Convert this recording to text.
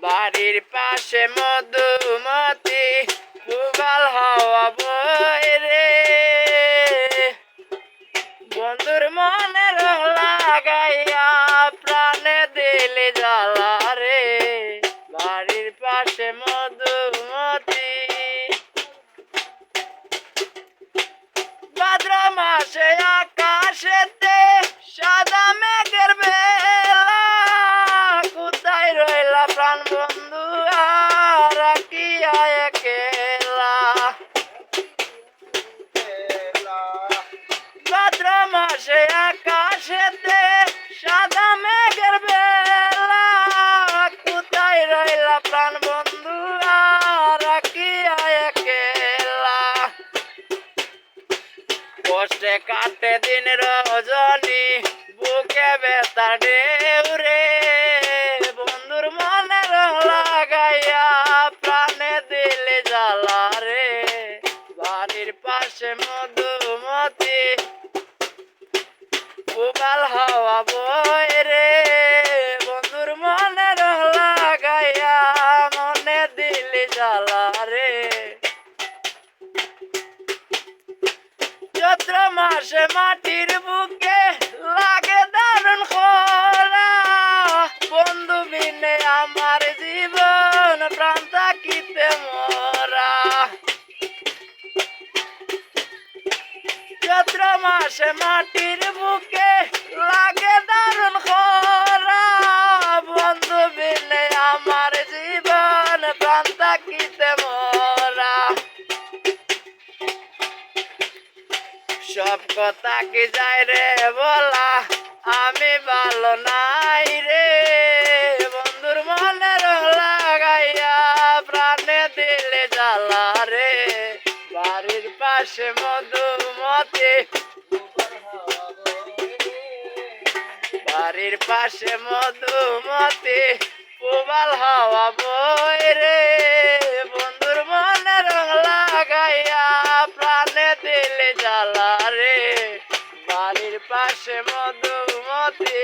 বাড়ির পাশে মধুমতি উবাল হাওয়া বয় রে বন্ধুর মনে রং লাগাইয়া প্রাণে দিলে জ্বালা রে বাড়ির পাশে মধুমতি ভাদ্র মাসে আকাশেতে সাদা মেঘের বেলা কোথায় রইলা প্রাণ বন্ধু আর কি একলা ভাদ্র মাসে আকাশেতে সাদা মেঘের বেলা কোথায় রইলা প্রাণ বন্ধু আর কি একলা কষ্টে কাটে দিন রজনী বুকে বেতার ঢেউ রে বন্ধুর মনে রং লাগাইয়া প্রাণে দিলে জ্বালা রে বাড়ির পাশে মধুমতি উবাল হাওয়া বয় রে বন্ধুর মনে রং লাগাইয়া মনে দিলে জ্বালা রে চৈত্র মাসে মাটির বুকে লাগে দারুণ খরা বন্ধু বিনে আমার জীবন প্রাণ থাকিতে মরা চৈত্র মাসে মাটির বুকে লাগে দারুণ খরা বন্ধু বিনে আমার জীবন প্রাণ থাকিতে মরা সব কথা কি যায় রে বলা আমি ভালো নাই রে বন্ধুর মনে রং লাগাইয়া প্রাণে দিলে জ্বালা রে বাড়ির পাশে মধুমতি বাড়ির পাশে মধুমতি উবাল হাওয়া বয় রে বন্ধুর মনে রং লাগাইয়া প্রাণে দিলে জ্বালা রে বাড়ির পাশে মধুমতি।